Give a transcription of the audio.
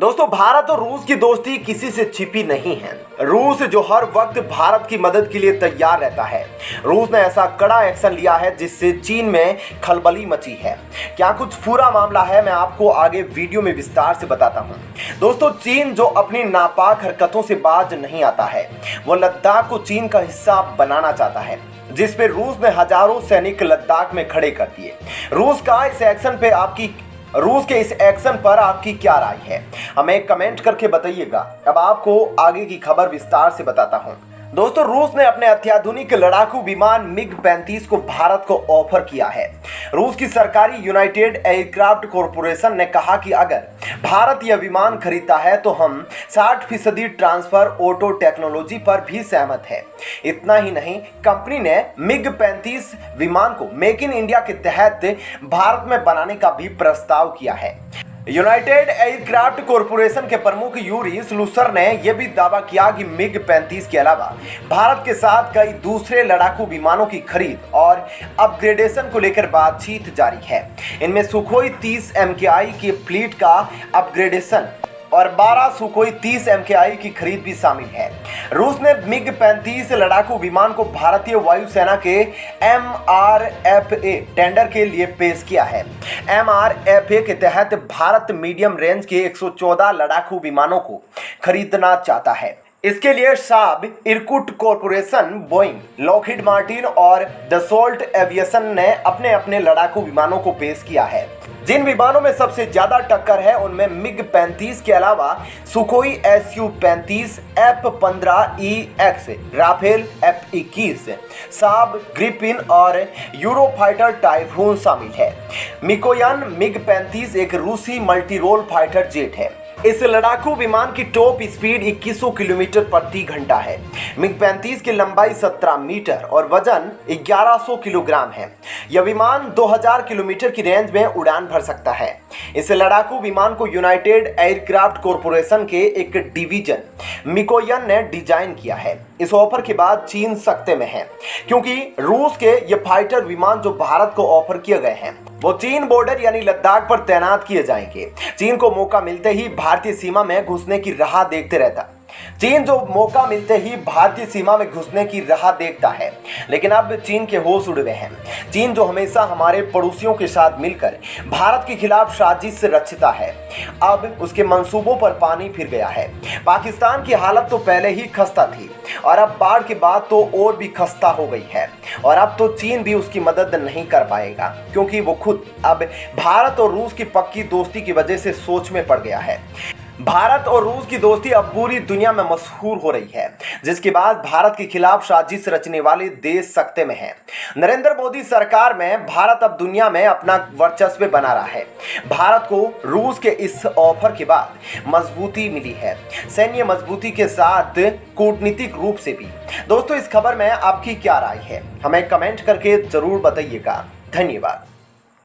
दोस्तों, भारत और रूस की दोस्ती किसी से छिपी नहीं है। रूस जो हर वक्त भारत की मदद के लिए तैयार रहता है। रूस ने ऐसा कड़ा एक्शन लिया है जिससे चीन में खलबली मची है। क्या कुछ पूरा मामला है, मैं आपको आगे वीडियो में विस्तार से बताता हूं। दोस्तों, चीन जो अपनी नापाक हरकतों से बाज नहीं आता है, वो लद्दाख को चीन का हिस्सा बनाना चाहता है, जिस पे रूस ने हजारों सैनिक लद्दाख में खड़े कर दिए। रूस के इस एक्शन पर आपकी क्या राय है, हमें कमेंट करके बताइएगा। अब आपको आगे की खबर विस्तार से बताता हूं। दोस्तों, रूस ने अपने अत्याधुनिक लड़ाकू विमान मिग-35 को भारत को ऑफर किया है। रूस की सरकारी यूनाइटेड एयरक्राफ्ट कॉरपोरेशन ने कहा कि अगर भारत यह विमान खरीदता है तो हम 60% ट्रांसफर ऑटो टेक्नोलॉजी पर भी सहमत है। इतना ही नहीं, कंपनी ने मिग-35 विमान को मेक इन इंडिया के तहत भारत में बनाने का भी प्रस्ताव किया है। यूनाइटेड एयरक्राफ्ट कॉरपोरेशन के प्रमुख यूरी स्लूसर ने यह भी दावा किया कि मिग-35 के अलावा भारत के साथ कई दूसरे लड़ाकू विमानों की खरीद और अपग्रेडेशन को लेकर बातचीत जारी है। इनमें सुखोई 30 MKI की फ्लीट का अपग्रेडेशन और 12 सुखोई 30 MKI की खरीद भी शामिल है। रूस ने मिग-35 लड़ाकू विमान को भारतीय वायुसेना के MRFA टेंडर के लिए पेश किया है। MRFA के तहत भारत मीडियम रेंज के 114 लड़ाकू विमानों को खरीदना चाहता है। इसके लिए साब, Irkut corporation, Boeing, Lockheed Martin और दसोल्ट एविएशन ने अपने अपने लड़ाकू विमानों को पेश किया है। जिन विमानों में सबसे ज्यादा टक्कर है उनमें मिग-35 के अलावा Sukhoi Su-35, F-15EX, Rafale F-21, साब, ग्रिपिन और यूरोफाइटर टाइफून शामिल है। मिकोयान मिग-35 एक रूसी मल्टी रोल फाइटर जेट है। इस लड़ाकू विमान की टॉप स्पीड 2100 किलोमीटर प्रति घंटा है। मिग-35 की लंबाई 17 मीटर और वजन 1100 किलोग्राम है। यह विमान 2000 किलोमीटर की रेंज में उड़ान भर सकता है। इस लड़ाकू विमान को यूनाइटेड एयरक्राफ्ट कॉरपोरेशन के एक डिवीजन मिकोयन ने डिजाइन किया है। इस ऑफर के बाद चीन सख्ते में है, क्योंकि रूस के ये फाइटर विमान जो भारत को ऑफर किए गए हैं वो चीन बॉर्डर यानी लद्दाख पर तैनात किए जाएंगे। चीन को मौका मिलते ही भारतीय सीमा में घुसने की राह देखते रहता है। लेकिन अब चीन के होश उड़ गए हैं। चीन जो हमेशा हमारे पड़ोसियों के साथ मिलकर भारत के खिलाफ साजिश रचता है, अब उसके मंसूबों पर पानी फिर गया है। पाकिस्तान की हालत तो पहले ही खस्ता थी और अब बाढ़ के बाद तो और भी खस्ता हो गई है। और अब तो चीन भी उसकी मदद नहीं कर पाएगा, क्योंकि वो खुद अब भारत और रूस की पक्की दोस्ती की वजह से सोच में पड़ गया है। भारत और रूस की दोस्ती अब पूरी दुनिया में मशहूर हो रही है, जिसके बाद भारत के खिलाफ साजिश रचने वाले देश सख्ते में हैं। नरेंद्र मोदी सरकार में भारत अब दुनिया में अपना वर्चस्व बना रहा है। भारत को रूस के इस ऑफर के बाद मजबूती मिली है, सैन्य मजबूती के साथ कूटनीतिक रूप से भी। दोस्तों, इस खबर में आपकी क्या राय है, हमें कमेंट करके जरूर बताइएगा। धन्यवाद।